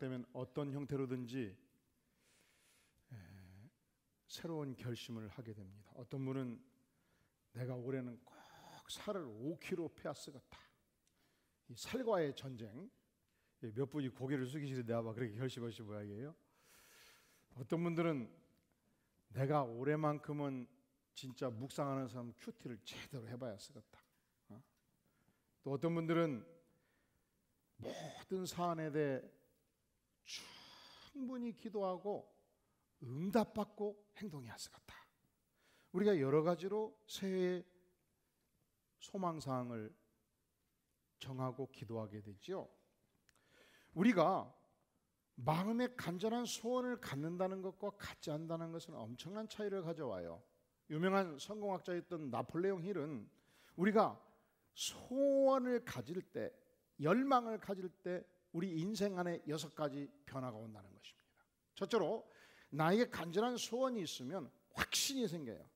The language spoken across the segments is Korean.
시작되면 어떤 형태로든지 새로운 결심을 하게 됩니다. 어떤 분은 내가 올해는 꼭 살을 5kg 빼앗쓰겠다. 이 살과의 전쟁. 몇 분이 고개를 숙이시는데 아마 그렇게 결심하신 모양이에요. 어떤 분들은 내가 올해만큼은 진짜 묵상하는 사람 큐티를 제대로 해봐야 쓰겠다. 또 어떤 분들은 모든 사안에 대해 충분히 기도하고 응답받고 행동해야 쓰겠다. 우리가 여러 가지로 새해의 소망사항을 정하고 기도하게 되죠. 우리가 마음에 간절한 소원을 갖는다는 것과 갖지 않는다는 것은 엄청난 차이를 가져와요. 유명한 성공학자였던 나폴레옹 힐은 우리가 소원을 가질 때, 열망을 가질 때 우리 인생 안에 6가지 변화가 온다는 것입니다. 첫째로 나에게 간절한 소원이 있으면 확신이 생겨요.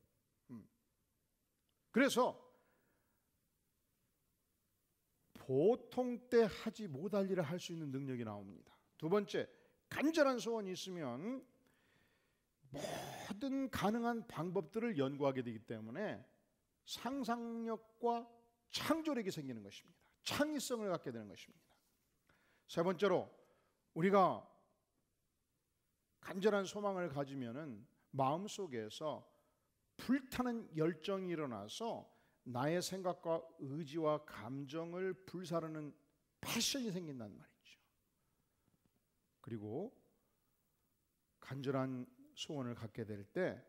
그래서 보통 때 하지 못할 일을 할 수 있는 능력이 나옵니다. 두 번째, 간절한 소원이 있으면 모든 가능한 방법들을 연구하게 되기 때문에 상상력과 창조력이 생기는 것입니다. 창의성을 갖게 되는 것입니다. 세 번째로 우리가 간절한 소망을 가지면은 마음속에서 불타는 열정이 일어나서 나의 생각과 의지와 감정을 불사르는 패션이 생긴단 말이죠. 그리고 간절한 소원을 갖게 될 때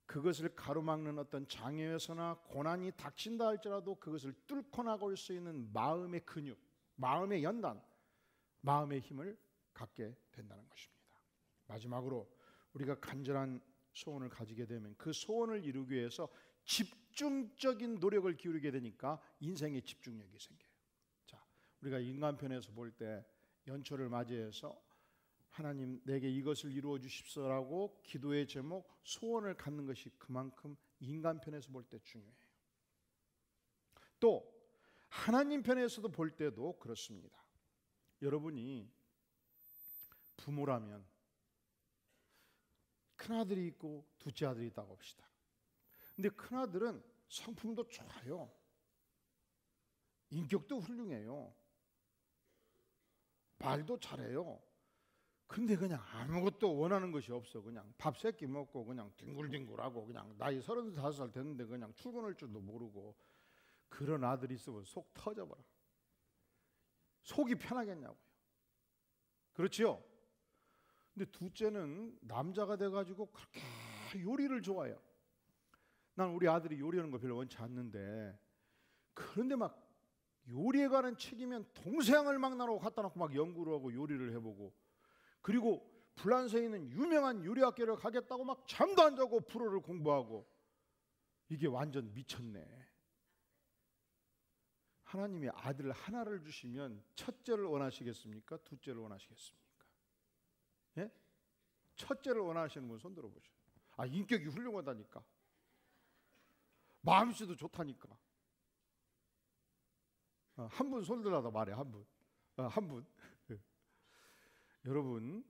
그것을 가로막는 어떤 장애에서나 고난이 닥친다 할지라도 그것을 뚫고 나갈 수 있는 마음의 근육, 마음의 연단, 마음의 힘을 갖게 된다는 것입니다. 마지막으로 우리가 간절한 소원을 가지게 되면 그 소원을 이루기 위해서 집중적인 노력을 기울이게 되니까 인생에 집중력이 생겨요. 자, 우리가 인간편에서 볼 때 연초를 맞이해서 하나님 내게 이것을 이루어 주십시오라고 기도의 제목, 소원을 갖는 것이 그만큼 인간편에서 볼 때 중요해요. 또 하나님 편에서도 볼 때도 그렇습니다. 여러분이 부모라면 큰아들이 있고 둘째 아들이 있다고 합시다. 근데 큰아들은 성품도 좋아요. 인격도 훌륭해요. 말도 잘해요. 근데 그냥 아무것도 원하는 것이 없어. 그냥 밥 3끼 먹고 그냥 뒹굴뒹굴하고 그냥 나이 35살 됐는데 그냥 출근할 줄도 모르고 그런 아들이 있으면 속 터져버려. 속이 편하겠냐고요. 그렇지요? 근데 둘째는 남자가 돼가지고 그렇게 요리를 좋아해요. 난 우리 아들이 요리하는 거 별로 원치 않는데 그런데 막 요리에 관한 책이면 동서양을 막 나누고 갖다 놓고 막 연구를 하고 요리를 해보고 그리고 프랑스에 있는 유명한 요리 학교를 가겠다고 막 잠도 안 자고 불어를 공부하고 이게 완전 미쳤네. 하나님이 아들 하나를 주시면 첫째를 원하시겠습니까? 둘째를 원하시겠습니까? 예? 첫째를 원하시는 분 손 들어보세요. 아, 인격이 훌륭하다니까. 마음씨도 좋다니까. 한 분 손 들어다 말해. 한 분. 한 분. 여러분,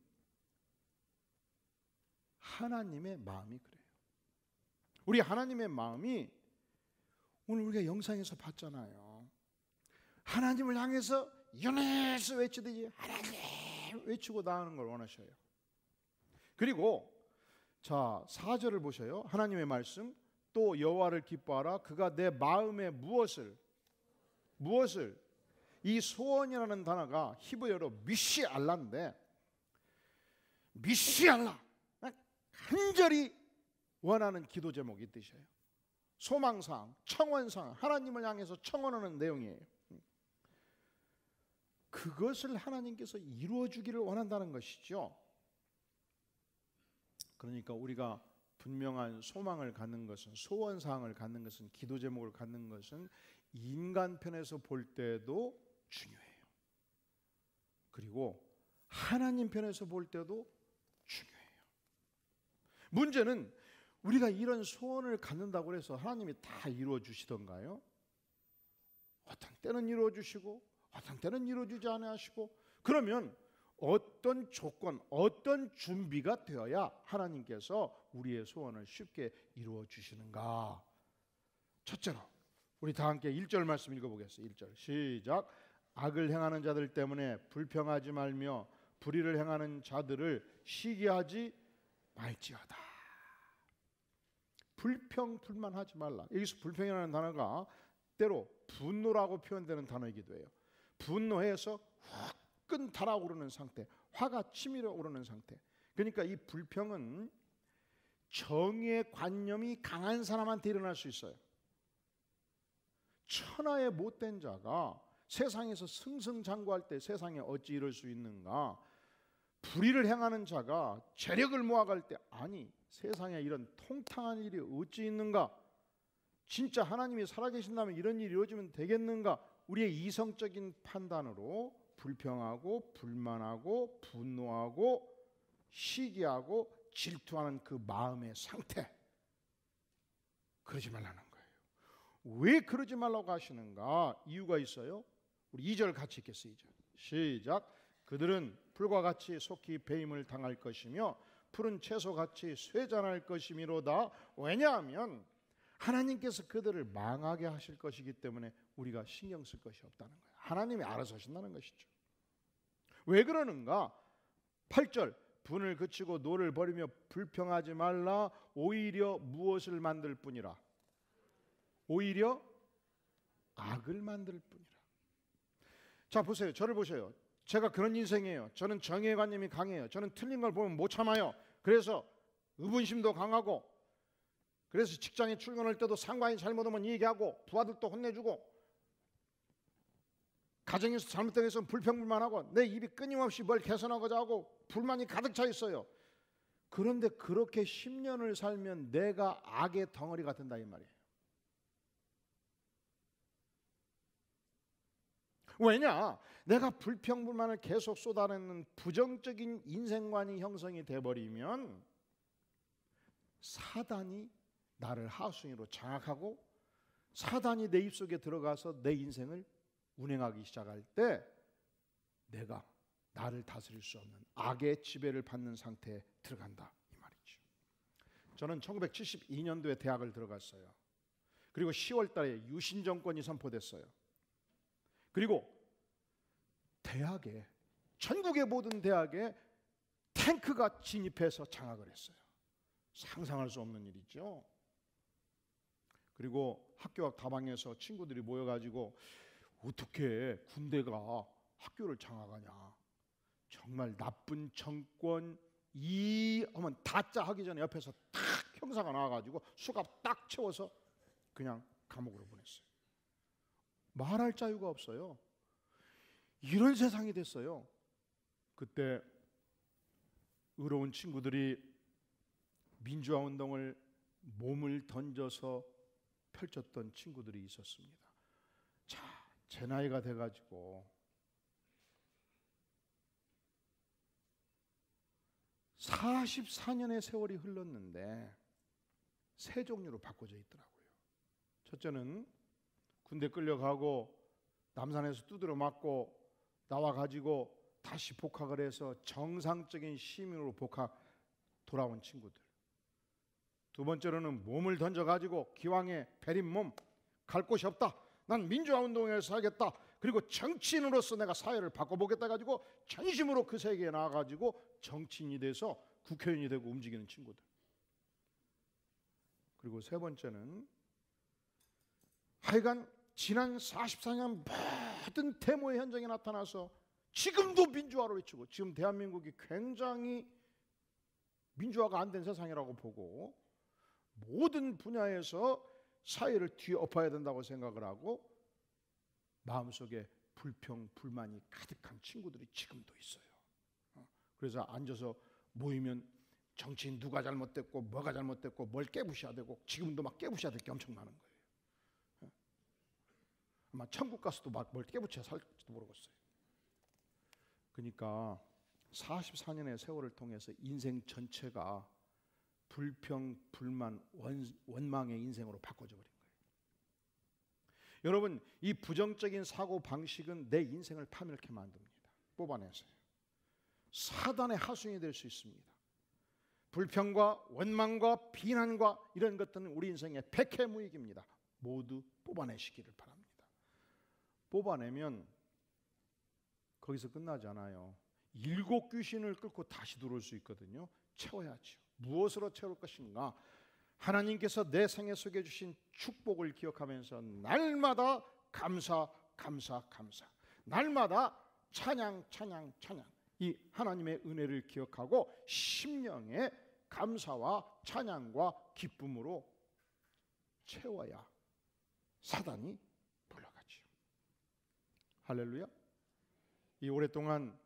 하나님의 마음이 그래요. 우리 하나님의 마음이 오늘 우리가 영상에서 봤잖아요. 하나님을 향해서 유네스 외치듯이 하나님 외치고 나가는 걸 원하셔요. 그리고 자 4절을 보셔요. 하나님의 말씀, 또 여호와를 기뻐하라. 그가 내 마음에 무엇을 이 소원이라는 단어가 히브리어로 미시알라인데 미시알라 간절히 원하는 기도 제목이 뜻이에요. 소망사항, 청원사항, 하나님을 향해서 청원하는 내용이에요. 그것을 하나님께서 이루어 주기를 원한다는 것이죠. 그러니까 우리가 분명한 소망을 갖는 것은, 소원사항을 갖는 것은, 기도 제목을 갖는 것은 인간 편에서 볼 때도 중요해요. 그리고 하나님 편에서 볼 때도 중요해요. 문제는 우리가 이런 소원을 갖는다고 해서 하나님이 다 이루어 주시던가요? 어떤 때는 이루어 주시고 어떤 때는 이루어 주지 않으시고, 그러면 어떤 조건, 어떤 준비가 되어야 하나님께서 우리의 소원을 쉽게 이루어 주시는가? 첫째로 우리 다 함께 1절 말씀 읽어보겠습니다. 1절 시작. 악을 행하는 자들 때문에 불평하지 말며 불의를 행하는 자들을 시기하지 말지어다. 불평 불만하지 말라. 여기서 불평이라는 단어가 때로 분노라고 표현되는 단어이기도 해요. 분노해서 화끈 달아오르는 상태, 화가 치밀어 오르는 상태. 그러니까 이 불평은 정의의 관념이 강한 사람한테 일어날 수 있어요. 천하의 못된 자가 세상에서 승승장구할 때 세상에 어찌 이럴 수 있는가? 불의를 행하는 자가 재력을 모아갈 때 아니 세상에 이런 통탕한 일이 어찌 있는가? 진짜 하나님이 살아계신다면 이런 일이 이루어지면 되겠는가? 우리의 이성적인 판단으로 불평하고 불만하고 분노하고 시기하고 질투하는 그 마음의 상태, 그러지 말라는 거예요. 왜 그러지 말라고 하시는가? 이유가 있어요. 우리 2절 같이 읽겠어요. 2절 시작. 그들은 풀과 같이 속히 배임을 당할 것이며 푸른 채소같이 쇠잔할 것이미로다. 왜냐하면 하나님께서 그들을 망하게 하실 것이기 때문에 우리가 신경 쓸 것이 없다는 거예요. 하나님이 알아서 하신다는 것이죠. 왜 그러는가? 8절 분을 그치고 노를 버리며 불평하지 말라. 오히려 무엇을 만들 뿐이라? 오히려 악을 만들 뿐이라. 자 보세요. 저를 보세요. 제가 그런 인생이에요. 저는 정의의 관념이 강해요. 저는 틀린 걸 보면 못 참아요. 그래서 의문심도 강하고, 그래서 직장에 출근할 때도 상관이 잘못하면 얘기하고, 부하들도 혼내주고, 가정에서 잘못된 것은 불평불만하고, 내 입이 끊임없이 뭘 개선하고자 하고 불만이 가득 차 있어요. 그런데 그렇게 10년을 살면 내가 악의 덩어리가 된다 이 말이에요. 왜냐? 내가 불평불만을 계속 쏟아내는 부정적인 인생관이 형성이 돼버리면 사단이 나를 하수인으로 장악하고 사단이 내 입속에 들어가서 내 인생을 운행하기 시작할 때 내가 나를 다스릴 수 없는 악의 지배를 받는 상태에 들어간다 이 말이죠. 저는 1972년도에 대학을 들어갔어요. 그리고 10월 달에 유신 정권이 선포됐어요. 그리고 대학에, 전국의 모든 대학에 탱크가 진입해서 장악을 했어요. 상상할 수 없는 일이죠. 그리고 학교 앞 다방에서 친구들이 모여가지고 어떻게 군대가 학교를 장악하냐, 정말 나쁜 정권 이 하면 다짜 하기 전에 옆에서 탁 형사가 나와가지고 수갑 딱 채워서 그냥 감옥으로 보냈어요. 말할 자유가 없어요. 이런 세상이 됐어요. 그때 의로운 친구들이 민주화 운동을 몸을 던져서 펼쳤던 친구들이 있었습니다. 자, 제 나이가 돼가지고 44년의 세월이 흘렀는데 세 종류로 바꿔져 있더라고요. 첫째는 군대 끌려가고 남산에서 두드려 맞고 나와가지고 다시 복학을 해서 정상적인 시민으로 복학 돌아온 친구들. 두 번째로는 몸을 던져가지고 기왕에 베린 몸, 갈 곳이 없다, 난 민주화 운동에서 살겠다, 그리고 정치인으로서 내가 사회를 바꿔보겠다 가지고 전심으로 그 세계에 나와가지고 정치인이 돼서 국회의원이 되고 움직이는 친구들. 그리고 세 번째는 하여간 지난 44년 모든 데모의 현장에 나타나서 지금도 민주화로 외치고, 지금 대한민국이 굉장히 민주화가 안 된 세상이라고 보고 모든 분야에서 사회를 뒤엎어야 된다고 생각을 하고 마음속에 불평, 불만이 가득한 친구들이 지금도 있어요. 그래서 앉아서 모이면 정치인 누가 잘못됐고 뭐가 잘못됐고 뭘 깨부셔야 되고, 지금도 막 깨부셔야 될 게 엄청 많은 거예요. 아마 천국 가서도 막 뭘 깨부쳐야 살지도 모르겠어요. 그러니까 44년의 세월을 통해서 인생 전체가 불평, 불만, 원망의 인생으로 바꿔져 버린 거예요. 여러분, 이 부정적인 사고 방식은 내 인생을 파멸케 만듭니다. 뽑아내세요. 사단의 하수인이 될 수 있습니다. 불평과 원망과 비난과 이런 것들은 우리 인생의 백해무익입니다. 모두 뽑아내시기를 바랍니다. 뽑아내면 거기서 끝나지 않아요. 7 귀신을 끌고 다시 들어올 수 있거든요. 채워야죠. 무엇으로 채울 것인가? 하나님께서 내 생애 속에 주신 축복을 기억하면서 날마다 감사, 날마다 찬양, 이 하나님의 은혜를 기억하고 심령의 감사와 찬양과 기쁨으로 채워야 사단이 물러가죠. 할렐루야. 이 오랫동안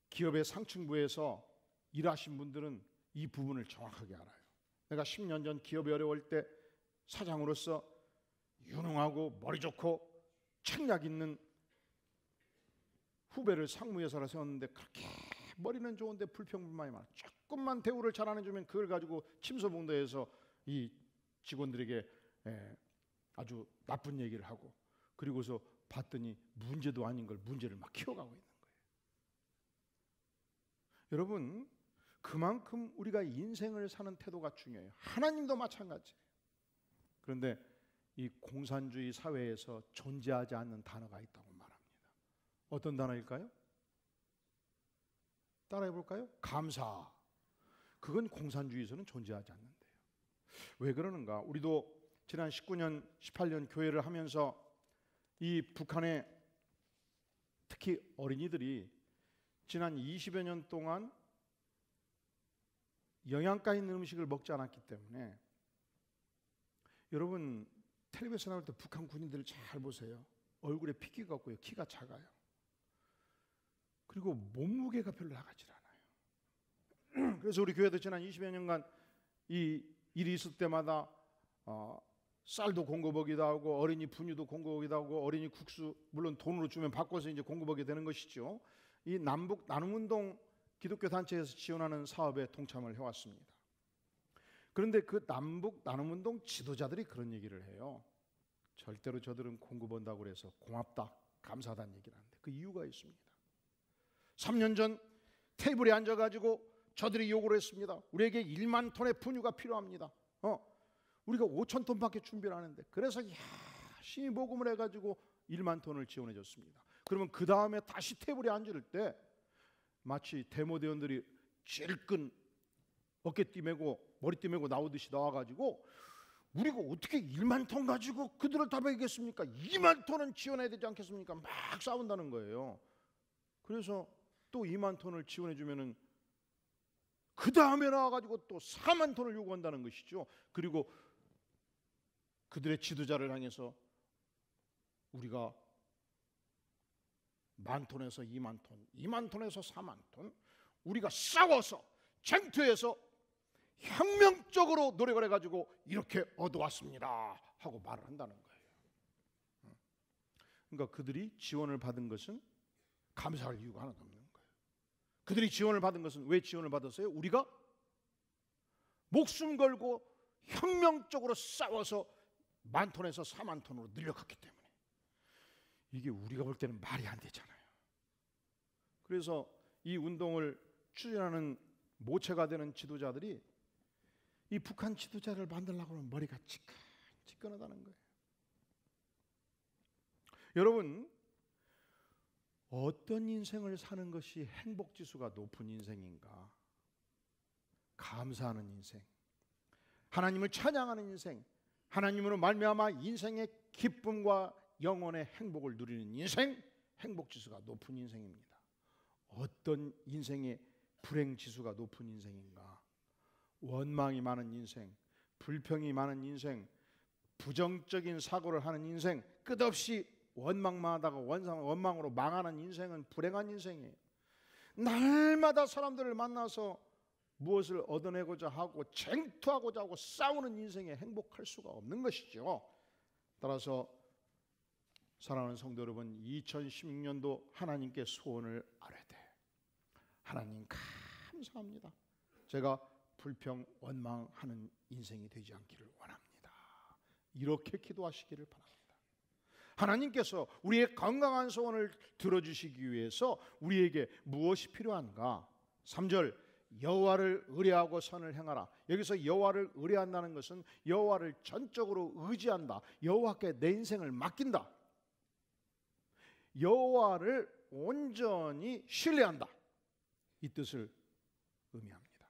기업의 상층부에서 일하신 분들은 이 부분을 정확하게 알아요. 내가 10년 전 기업이 어려울 때 사장으로서 유능하고 머리 좋고 책략 있는 후배를 상무여사로 세웠는데 그렇게 머리는 좋은데 불평불만이 많아. 조금만 대우를 잘 안 해주면 그걸 가지고 침소봉대에서 이 직원들에게 아주 나쁜 얘기를 하고, 그리고서 봤더니 문제도 아닌 걸 문제를 막 키워가고 있는 거예요. 여러분, 그만큼 우리가 인생을 사는 태도가 중요해요. 하나님도 마찬가지예요. 그런데 이 공산주의 사회에서 존재하지 않는 단어가 있다고 말합니다. 어떤 단어일까요? 따라해 볼까요? 감사. 그건 공산주의에서는 존재하지 않는데요. 왜 그러는가? 우리도 지난 19년, 18년 교회를 하면서 이 북한의 특히 어린이들이 지난 20여 년 동안 영양가 있는 음식을 먹지 않았기 때문에, 여러분 텔레비전 나올 때 북한 군인들 잘 보세요. 얼굴에 핏기가 없고요. 키가 작아요. 그리고 몸무게가 별로 나가질 않아요. 그래서 우리 교회도 지난 20여 년간 이 일이 있을 때마다 쌀도 공급하기도 하고 어린이 분유도 공급하기도 하고 어린이 국수 물론 돈으로 주면 바꿔서 이제 공급하게 되는 것이죠. 이 남북 나눔운동 기독교 단체에서 지원하는 사업에 동참을 해왔습니다. 그런데 그 남북 나눔운동 지도자들이 그런 얘기를 해요. 절대로 저들은 공급한다고 그래서 고맙다, 감사하다는 얘기를 하는데 그 이유가 있습니다. 3년 전 테이블에 앉아가지고 저들이 요구를 했습니다. 우리에게 1만 톤의 분유가 필요합니다. 우리가 5천 톤밖에 준비를 하는데, 그래서 열심히 모금을 해가지고 1만 톤을 지원해 줬습니다. 그러면 그 다음에 다시 테이블에 앉을 때 마치 데모대원들이 질끈 어깨띠 메고 머리띠 메고 나오듯이 나와가지고 우리가 어떻게 1만 톤 가지고 그들을 다 먹이겠습니까? 2만 톤은 지원해야 되지 않겠습니까? 막 싸운다는 거예요. 그래서 또 2만 톤을 지원해 주면은 그 다음에 나와가지고 또 4만 톤을 요구한다는 것이죠. 그리고 그들의 지도자를 향해서 우리가 10,000톤에서 2만 톤, 2만 톤에서 4만 톤, 우리가 싸워서 쟁투해서 혁명적으로 노력을 해가지고 이렇게 얻어왔습니다 하고 말을 한다는 거예요. 그러니까 그들이 지원을 받은 것은 감사할 이유가 하나도 없는 거예요. 그들이 지원을 받은 것은 왜 지원을 받았어요? 우리가 목숨 걸고 혁명적으로 싸워서 10,000톤에서 4만 톤으로 늘려갔기 때문에. 이게 우리가 볼 때는 말이 안 되잖아요. 그래서 이 운동을 추진하는 모체가 되는 지도자들이 이 북한 지도자를 만들려고 하면 머리가 지끈하다는 거예요. 여러분, 어떤 인생을 사는 것이 행복지수가 높은 인생인가? 감사하는 인생, 하나님을 찬양하는 인생, 하나님으로 말미암아 인생의 기쁨과 영혼의 행복을 누리는 인생, 행복지수가 높은 인생입니다. 어떤 인생의 불행지수가 높은 인생인가? 원망이 많은 인생, 불평이 많은 인생, 부정적인 사고를 하는 인생, 끝없이 원망만 하다가 원망으로 망하는 인생은 불행한 인생이에요. 날마다 사람들을 만나서 무엇을 얻어내고자 하고 쟁투하고자 하고 싸우는 인생에 행복할 수가 없는 것이죠. 따라서 사랑하는 성도 여러분, 2016년도 하나님께 소원을 아뢰되, 하나님 감사합니다. 제가 불평 원망하는 인생이 되지 않기를 원합니다. 이렇게 기도하시기를 바랍니다. 하나님께서 우리의 건강한 소원을 들어주시기 위해서 우리에게 무엇이 필요한가? 3절, 여호와를 의뢰하고 선을 행하라. 여기서 여호와를 의뢰한다는 것은 여호와를 전적으로 의지한다. 여호와께 내 인생을 맡긴다. 여호와를 온전히 신뢰한다. 이 뜻을 의미합니다.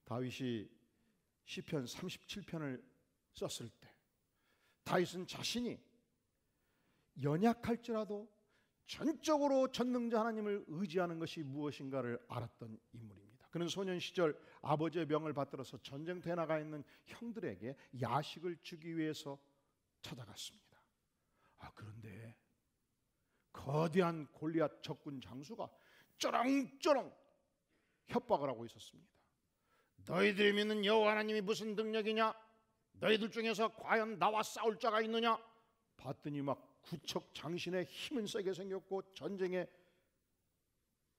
다윗이 시편 37편을 썼을 때 다윗은 자신이 연약할지라도 전적으로 전능자 하나님을 의지하는 것이 무엇인가를 알았던 인물입니다. 그는 소년 시절 아버지의 명을 받들어서 전쟁터에 나가 있는 형들에게 야식을 주기 위해서 찾아갔습니다. 그런데 거대한 골리앗 적군 장수가 쩌렁쩌렁 협박을 하고 있었습니다. 너희들이 믿는 여호와 하나님이 무슨 능력이냐? 너희들 중에서 과연 나와 싸울 자가 있느냐? 봤더니 막 구척 장신의 힘은 세게 생겼고 전쟁에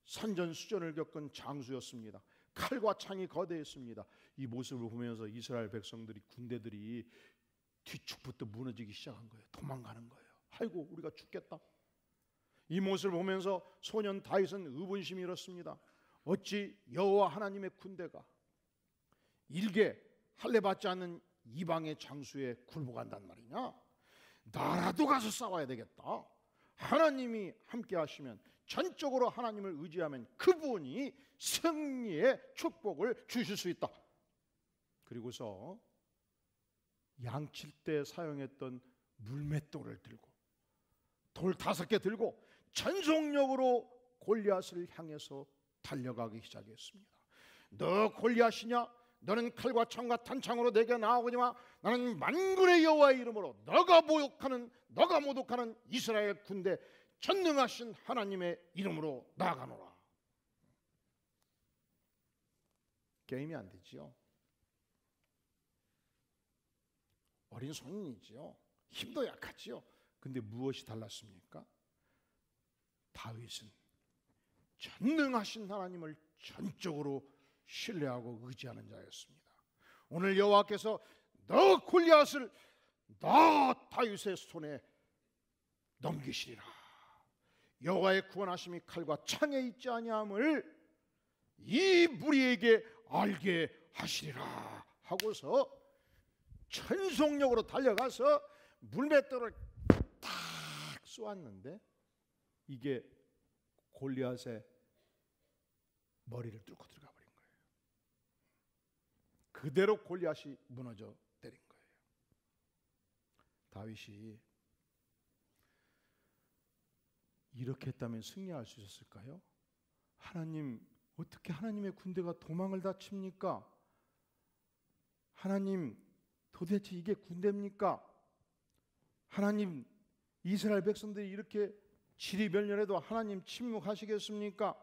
산전수전을 겪은 장수였습니다. 칼과 창이 거대했습니다. 이 모습을 보면서 이스라엘 백성들이, 군대들이 뒤축부터 무너지기 시작한 거예요. 도망가는 거예요. 아이고, 우리가 죽겠다. 이 모습을 보면서 소년 다윗은 의문심이 일었습니다. 어찌 여호와 하나님의 군대가 일개 할례받지 않는 이방의 장수에 굴복한단 말이냐? 나라도 가서 싸워야 되겠다. 하나님이 함께 하시면, 전적으로 하나님을 의지하면 그분이 승리의 축복을 주실 수 있다. 그리고서 양칠 때 사용했던 물맷돌을 들고 돌 5개 들고 전속력으로 골리앗을 향해서 달려가기 시작했습니다. 너 골리앗이냐? 너는 칼과 창과 탄창으로 내게 나아오거니와 나는 만군의 여호와의 이름으로 너가 모독하는 이스라엘 군대 전능하신 하나님의 이름으로 나아가노라. 게임이 안 되지요. 어린 소년이지요. 힘도 약하지요. 근데 무엇이 달랐습니까? 다윗은 전능하신 하나님을 전적으로 신뢰하고 의지하는 자였습니다. 오늘 여호와께서 너 골리앗을 나 다윗의 손에 넘기시리라. 여호와의 구원하심이 칼과 창에 있지 아니함을 이 무리에게 알게 하시리라 하고서 전속력으로 달려가서 물맷돌을 탁 쏘았는데 이게 골리앗의 머리를 뚫고 들어가 버린 거예요. 그대로 골리앗이 무너져 때린 거예요. 다윗이 이렇게 했다면 승리할 수 있었을까요? 하나님, 어떻게 하나님의 군대가 도망을 다 칩니까? 하나님, 도대체 이게 군대입니까? 하나님, 이스라엘 백성들이 이렇게 지리멸렬해도 하나님 침묵하시겠습니까?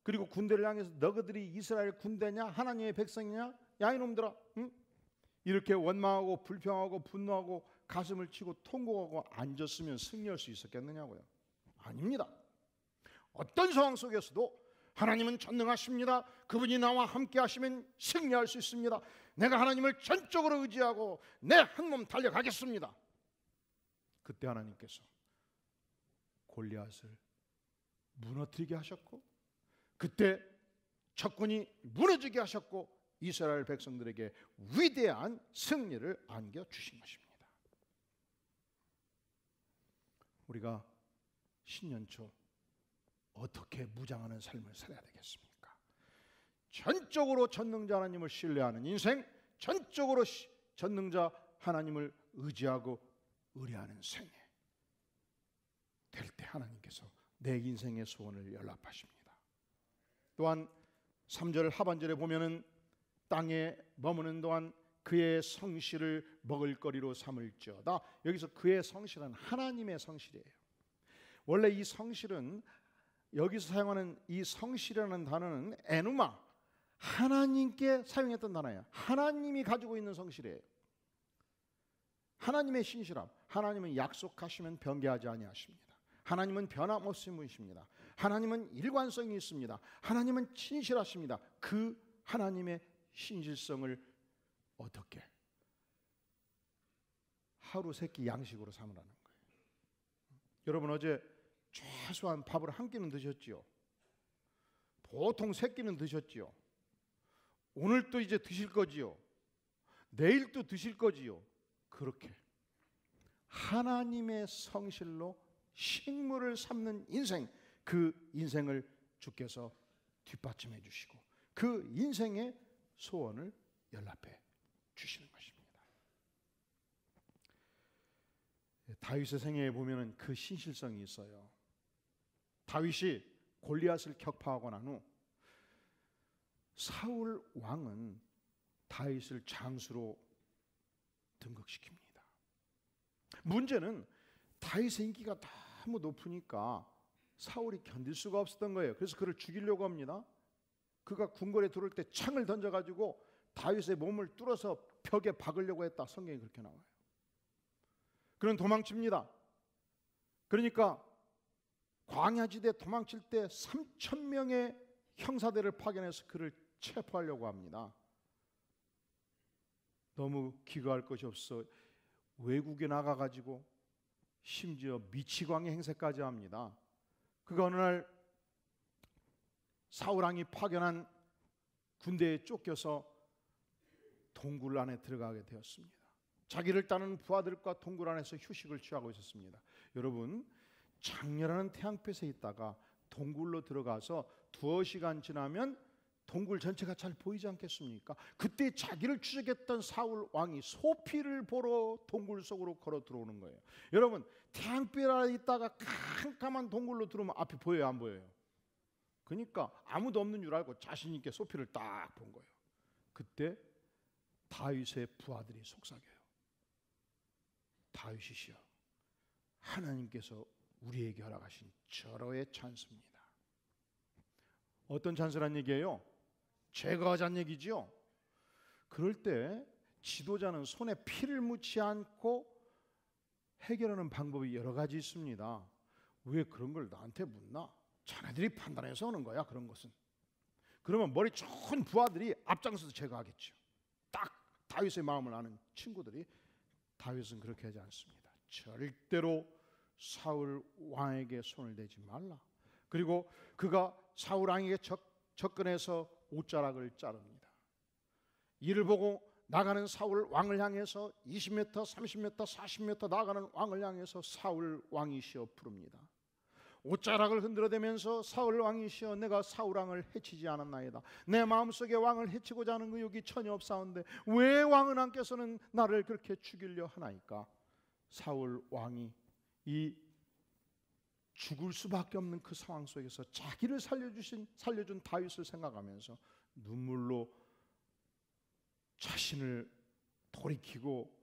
그리고 군대를 향해서 너희들이 이스라엘 군대냐? 하나님의 백성이냐? 야 이놈들아, 응? 이렇게 원망하고 불평하고 분노하고 가슴을 치고 통곡하고 앉았으면 승리할 수 있었겠느냐고요? 아닙니다. 어떤 상황 속에서도 하나님은 전능하십니다. 그분이 나와 함께 하시면 승리할 수 있습니다. 내가 하나님을 전적으로 의지하고 내 한 몸 달려가겠습니다. 그때 하나님께서 골리앗을 무너뜨리게 하셨고, 그때 적군이 무너지게 하셨고, 이스라엘 백성들에게 위대한 승리를 안겨주신 것입니다. 우리가 신년초 어떻게 무장하는 삶을 살아야 되겠습니까? 전적으로 전능자 하나님을 신뢰하는 인생, 전적으로 전능자 하나님을 의지하고 의뢰하는 생애 될 때 하나님께서 내 인생의 소원을 연락하십니다. 또한 3절 하반절에 보면은 땅에 머무는 동안 그의 성실을 먹을거리로 삼을지어다. 여기서 그의 성실은 하나님의 성실이에요. 원래 이 성실은, 여기서 사용하는 이 성실이라는 단어는 에누마, 하나님께 사용했던 단어예요. 하나님이 가지고 있는 성실이에요. 하나님의 신실함. 하나님은 약속하시면 변개하지 아니하십니다. 하나님은 변함없으신 분이십니다. 하나님은 일관성이 있습니다. 하나님은 진실하십니다. 그 하나님의 신실성을 어떻게 하루 세 끼 양식으로 삼으라는 거예요. 여러분 어제 최소한 밥을 한 끼는 드셨지요? 보통 세 끼는 드셨지요? 오늘 또 이제 드실 거지요? 내일 또 드실 거지요? 그렇게 하나님의 성실로 식물을 삼는 인생, 그 인생을 주께서 뒷받침해 주시고 그 인생의 소원을 연락해 주시는 것입니다. 다윗의 생애에 보면은 그 신실성이 있어요. 다윗이 골리앗을 격파하고 난 후 사울 왕은 다윗을 장수로 등극시킵니다. 문제는 다윗의 인기가 너무 높으니까 사울이 견딜 수가 없었던 거예요. 그래서 그를 죽이려고 합니다. 그가 궁궐에 들어올 때 창을 던져가지고 다윗의 몸을 뚫어서 벽에 박으려고 했다. 성경에 그렇게 나와요. 그는 도망칩니다. 그러니까 광야지대 도망칠 때 3,000명의 형사들을 파견해서 그를 체포하려고 합니다. 너무 기거할 것이 없어 외국에 나가가지고 심지어 미치광이 행세까지 합니다. 그가 어느 날 사울왕이 파견한 군대에 쫓겨서 동굴 안에 들어가게 되었습니다. 자기를 따르는 부하들과 동굴 안에서 휴식을 취하고 있었습니다. 여러분, 장렬하는 태양빛에 있다가 동굴로 들어가서 두어 시간 지나면 동굴 전체가 잘 보이지 않겠습니까? 그때 자기를 추적했던 사울 왕이 소피를 보러 동굴 속으로 걸어 들어오는 거예요. 여러분, 태양빛 아래 있다가 캄캄한 동굴로 들어오면 앞이 보여요, 안 보여요? 그러니까 아무도 없는 줄 알고 자신 있게 소피를 딱 본 거예요. 그때 다윗의 부하들이 속삭여요. 다윗이시여, 하나님께서 우리에게 허락하신 절호의 찬스입니다. 어떤 찬스란 얘기예요? 제거하자는 얘기지요. 그럴 때 지도자는 손에 피를 묻지 않고 해결하는 방법이 여러 가지 있습니다. 왜 그런 걸 나한테 묻나? 자네들이 판단해서 하는 거야, 그런 것은. 그러면 머리 좋은 부하들이 앞장서서 제거하겠죠. 딱 다윗의 마음을 아는 친구들이. 다윗은 그렇게 하지 않습니다. 절대로 사울 왕에게 손을 대지 말라. 그리고 그가 사울 왕에게 접근해서 옷자락을 자릅니다. 이를 보고 나가는 사울 왕을 향해서 20m, 30m, 40m 나가는 왕을 향해서 사울 왕이시여 부릅니다. 옷자락을 흔들어대면서 사울 왕이시여, 내가 사울 왕을 해치지 않았나이다. 내 마음속에 왕을 해치고자 하는 의욕이 전혀 없사온데 왜 왕은 왕께서는 나를 그렇게 죽이려 하나이까? 사울 왕이 이 죽을 수밖에 없는 그 상황 속에서 자기를 살려준 다윗을 생각하면서 눈물로 자신을 돌이키고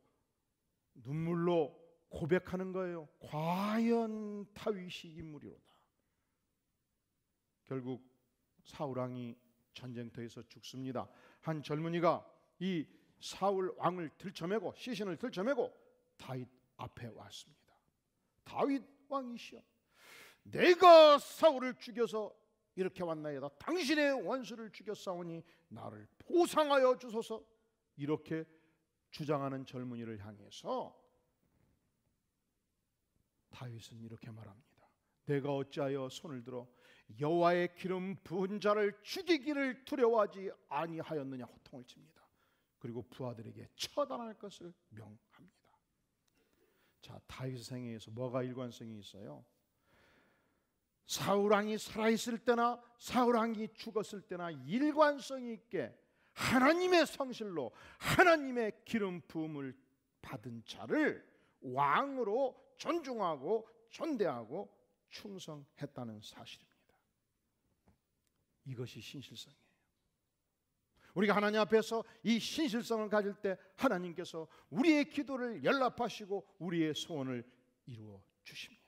눈물로 고백하는 거예요. 과연 다윗이 인물이로다. 결국 사울 왕이 전쟁터에서 죽습니다. 한 젊은이가 이 사울 왕을 들쳐매고 시신을 들쳐매고 다윗 앞에 왔습니다. 다윗 왕이시여, 내가 사울을 죽여서 이렇게 왔나이다. 당신의 원수를 죽였사오니 나를 보상하여 주소서. 이렇게 주장하는 젊은이를 향해서 다윗은 이렇게 말합니다. 내가 어찌하여 손을 들어 여호와의 기름 부은 자를 죽이기를 두려워하지 아니하였느냐 호통을 칩니다. 그리고 부하들에게 처단할 것을 명합니다. 자, 다윗의 생애에서 뭐가 일관성이 있어요? 사울왕이 살아있을 때나 사울왕이 죽었을 때나 일관성 있게 하나님의 성실로 하나님의 기름 부음을 받은 자를 왕으로 존중하고 존대하고 충성했다는 사실입니다. 이것이 신실성이에요. 우리가 하나님 앞에서 이 신실성을 가질 때 하나님께서 우리의 기도를 연락하시고 우리의 소원을 이루어 주십니다.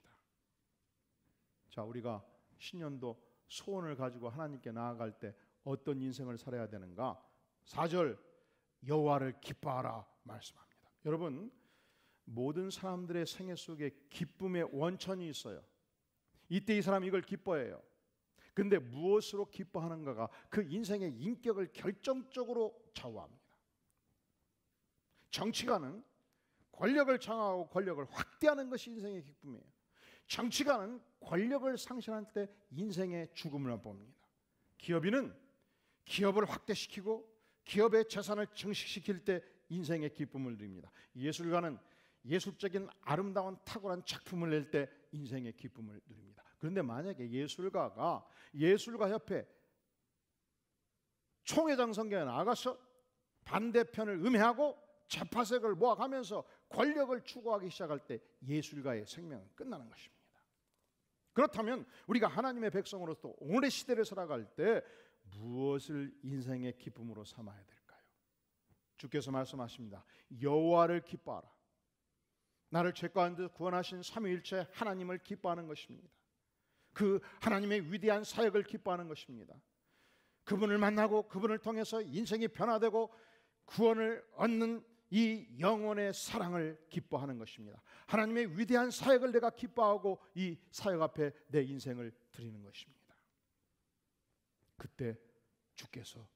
자, 우리가 신년도 소원을 가지고 하나님께 나아갈 때 어떤 인생을 살아야 되는가? 4절 여호와를 기뻐하라 말씀합니다. 여러분, 모든 사람들의 생애 속에 기쁨의 원천이 있어요. 이때 이 사람이 이걸 기뻐해요. 근데 무엇으로 기뻐하는가가 그 인생의 인격을 결정적으로 좌우합니다. 정치가는 권력을 장악하고 권력을 확대하는 것이 인생의 기쁨이에요. 정치가는 권력을 상실할 때 인생의 죽음을 맛봅니다. 기업인은 기업을 확대시키고 기업의 재산을 증식시킬 때 인생의 기쁨을 누립니다. 예술가는 예술적인 아름다운 탁월한 작품을 낼 때 인생의 기쁨을 누립니다. 그런데 만약에 예술가가 예술가협회 총회장 선거에 나가서 반대편을 음해하고 재파색을 모아가면서 권력을 추구하기 시작할 때 예술가의 생명은 끝나는 것입니다. 그렇다면 우리가 하나님의 백성으로서 오늘의 시대를 살아갈 때 무엇을 인생의 기쁨으로 삼아야 될까요? 주께서 말씀하십니다. 여호와를 기뻐하라. 나를 죄 가운데 구원하신 삼위일체 하나님을 기뻐하는 것입니다. 그 하나님의 위대한 사역을 기뻐하는 것입니다. 그분을 만나고 그분을 통해서 인생이 변화되고 구원을 얻는 이 영혼의 사랑을 기뻐하는 것입니다. 하나님의 위대한 사역을 내가 기뻐하고 이 사역 앞에 내 인생을 드리는 것입니다. 그때 주께서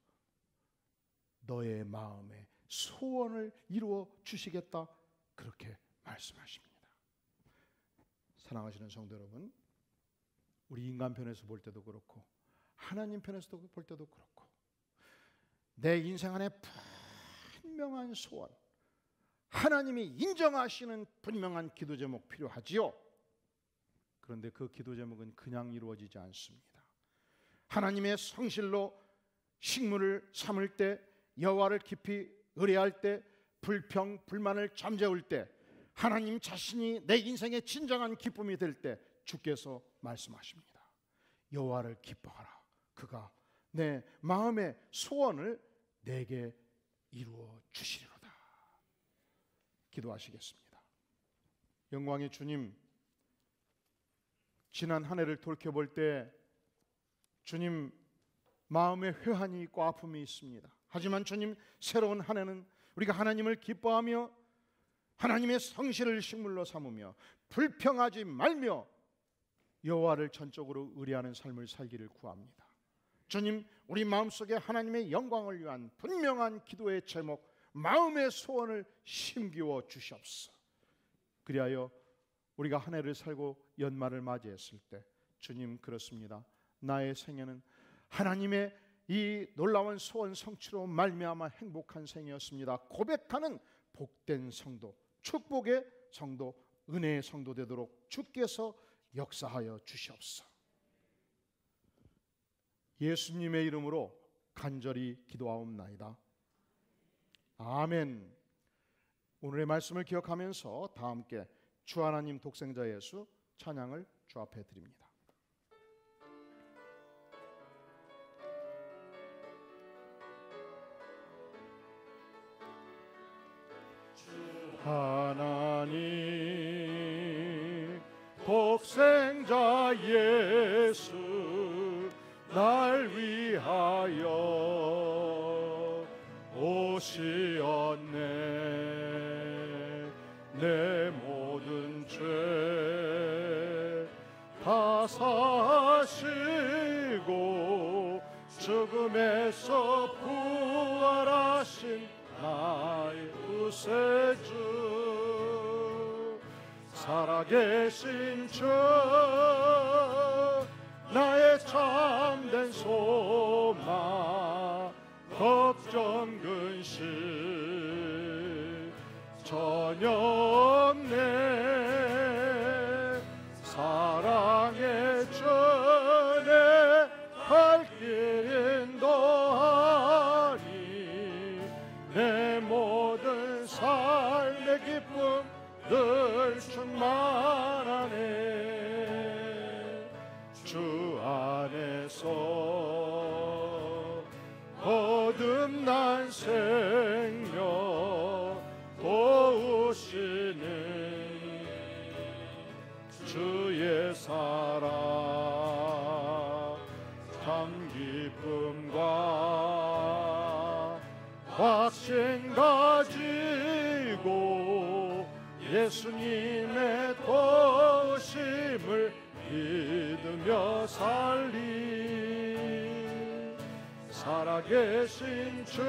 너의 마음의 소원을 이루어 주시겠다 그렇게 말씀하십니다. 사랑하시는 성도 여러분, 우리 인간 편에서 볼 때도 그렇고 하나님 편에서 볼 때도 그렇고 내 인생 안에 분명한 소원, 하나님이 인정하시는 분명한 기도 제목 필요하지요. 그런데 그 기도 제목은 그냥 이루어지지 않습니다. 하나님의 성실로 식물을 삼을 때, 여호와를 깊이 의뢰할 때, 불평, 불만을 잠재울 때, 하나님 자신이 내 인생의 진정한 기쁨이 될 때 주께서 말씀하십니다. 여호와를 기뻐하라. 그가 내 마음의 소원을 내게 이루어 주시리로다. 기도하시겠습니다. 영광의 주님, 지난 한 해를 돌이켜볼 때 주님 마음에 회한이 있고 아픔이 있습니다. 하지만 주님 새로운 한 해는 우리가 하나님을 기뻐하며 하나님의 성실을 식물로 삼으며 불평하지 말며 여호와를 전적으로 의뢰하는 삶을 살기를 구합니다. 주님, 우리 마음속에 하나님의 영광을 위한 분명한 기도의 제목, 마음의 소원을 심기워 주시옵소서. 그리하여 우리가 한 해를 살고 연말을 맞이했을 때 주님 그렇습니다. 나의 생애는 하나님의 이 놀라운 소원 성취로 말미암아 행복한 생이었습니다. 고백하는 복된 성도, 축복의 성도, 은혜의 성도 되도록 주께서 역사하여 주시옵소서. 예수님의 이름으로 간절히 기도하옵나이다. 아멘. 오늘의 말씀을 기억하면서 다 함께 주 하나님 독생자 예수 찬양을 주 앞에 드립니다. 하나님 독생자 예수 날 위하여 오시었네. 내 모든 죄 다 사시고 죽음에서 부활하신 나의 구세주, 살아계신 주 나의 참된 소망, 걱정 근심 전혀 없네. 사랑의 주내 발길 인도하니 내 모든 삶의 기쁨 늘 충만하네. 주 안에서 거듭난 생명 도우시는 주의 사랑 참 기쁨과 확신 가지고 예수님의 도우심을 믿으며 살리. 살아계신 주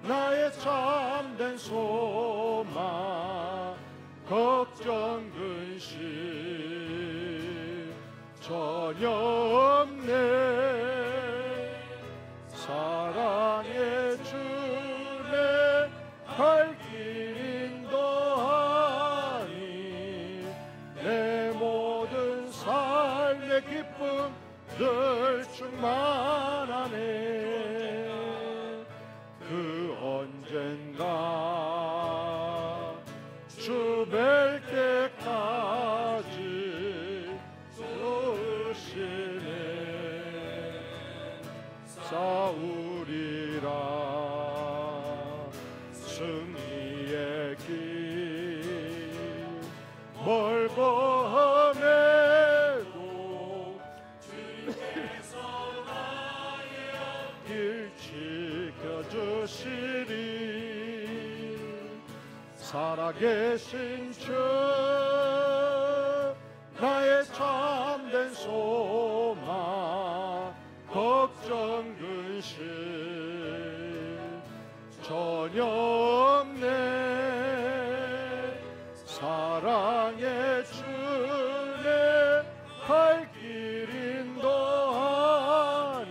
나의 나의 참된 소망 걱정 근심 전혀 없네. 사랑의 주내 갈 길 인도하니 내 모든 삶의 기쁨 늘 충만하네. 그 언젠가 주 뵐 때까지 쏘시네. 싸우리라 승리의 길 멀고 험해도 주께서 나의 길 지켜주시리. 살아계신 주 나의 참된 소망 걱정 근심 전혀 없네. 사랑의 주내 갈 길 인도하니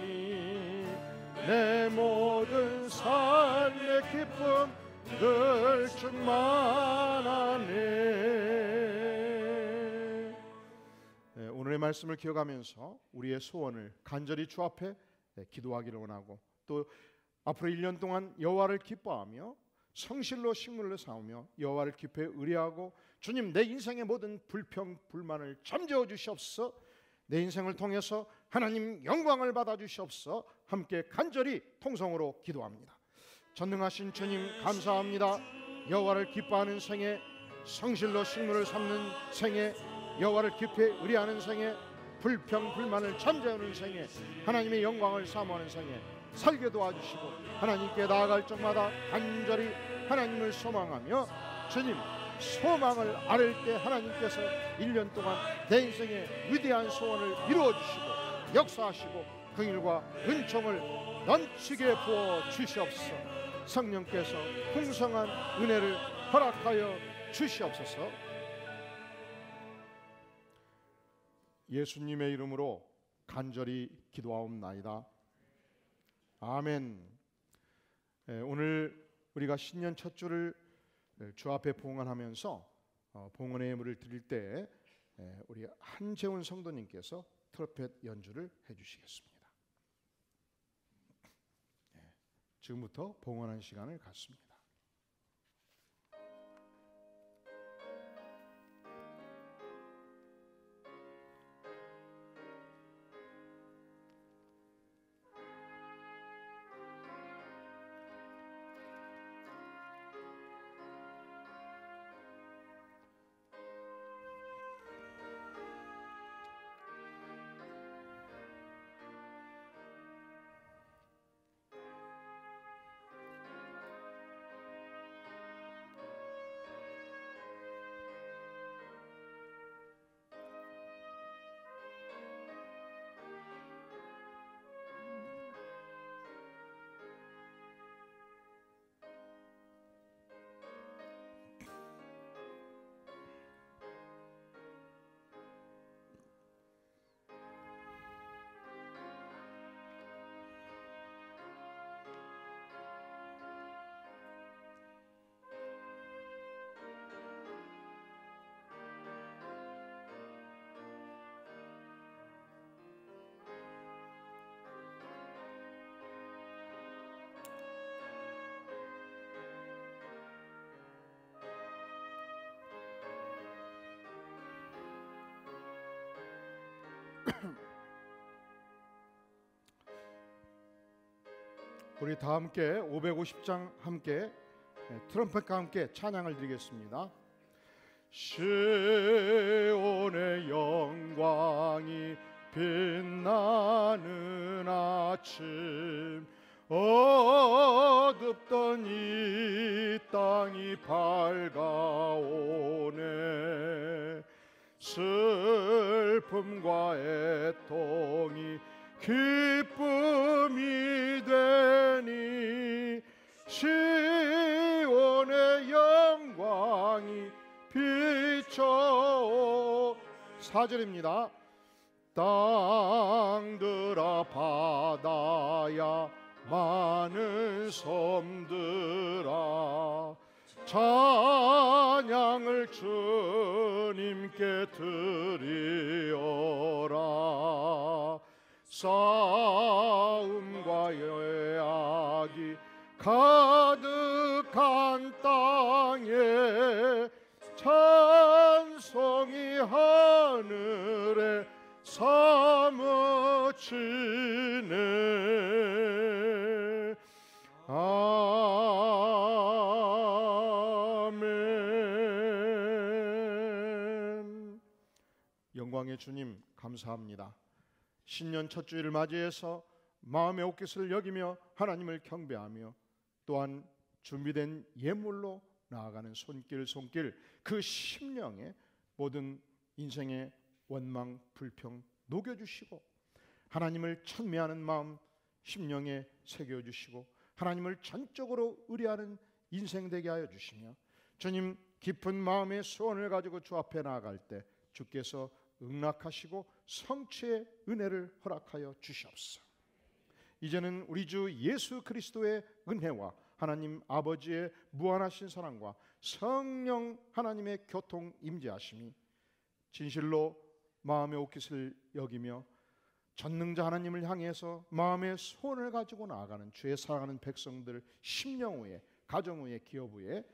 내 모든 삶의 기쁨 늘 충만하네. 오늘의 말씀을 기억하면서 우리의 소원을 간절히 주 앞에 기도하기를 원하고, 또 앞으로 1년 동안 여호와를 기뻐하며 성실로 식물을 쌓으며 여호와를 기뻐해 의뢰하고, 주님 내 인생의 모든 불평 불만을 잠재워 주시옵소서. 내 인생을 통해서 하나님 영광을 받아 주시옵소서. 함께 간절히 통성으로 기도합니다. 전능하신 주님 감사합니다. 여호와를 기뻐하는 생애, 성실로 식물을 삼는 생애, 여호와를 기뻐해 의뢰하는 생애, 불평 불만을 잠재우는 생애, 하나님의 영광을 사모하는 생애 살게 도와주시고, 하나님께 나아갈 적마다 간절히 하나님을 소망하며 주님 소망을 아를 때 하나님께서 1년 동안 내 인생의 위대한 소원을 이루어주시고 역사하시고 긍휼과 은총을 넘치게 부어 주시옵소서. 성령께서 풍성한 은혜를 허락하여 주시옵소서. 예수님의 이름으로 간절히 기도하옵나이다. 아멘. 오늘 우리가 신년 첫 주를 주 앞에 봉헌하면서 봉헌의 예물을 드릴 때 우리 한재훈 성도님께서 트럼펫 연주를 해주시겠습니다. 지금부터 봉헌한 시간을 갖습니다. 우리 다 함께 550장 함께 트럼펫과 함께 찬양을 드리겠습니다. 시온의 영광이 빛나는 아침, 어둡던 이 땅이 밝아오네. 슬픔과 애통이 기쁨이 되니 땅이 비춰 4절입니다. 땅들아 바다야 많은 섬들아 찬양을 주님께 드리어라. 싸움과 죄악이 가득한 땅에 찬송이 하늘에 사무치네. 아멘. 영광의 주님 감사합니다. 신년 첫 주일을 맞이해서 마음의 옷깃을 여기며 하나님을 경배하며 또한 준비된 예물로 나아가는 손길 그 심령에 모든 인생의 원망 불평 녹여주시고 하나님을 찬미하는 마음 심령에 새겨주시고 하나님을 전적으로 의뢰하는 인생 되게 하여 주시며 주님 깊은 마음의 소원을 가지고 주 앞에 나아갈 때 주께서 응낙하시고 성취의 은혜를 허락하여 주시옵소서. 이제는 우리 주 예수 그리스도의 은혜와 하나님 아버지의 무한하신 사랑과 성령 하나님의 교통 임재하심이 진실로 마음의 옷깃을 여기며 전능자 하나님을 향해서 마음의 소원을 가지고 나아가는 주의 사랑하는 백성들 심령 위에 가정 위에 기업 위에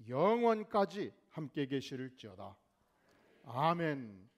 영원까지 함께 계실지어다. 아멘.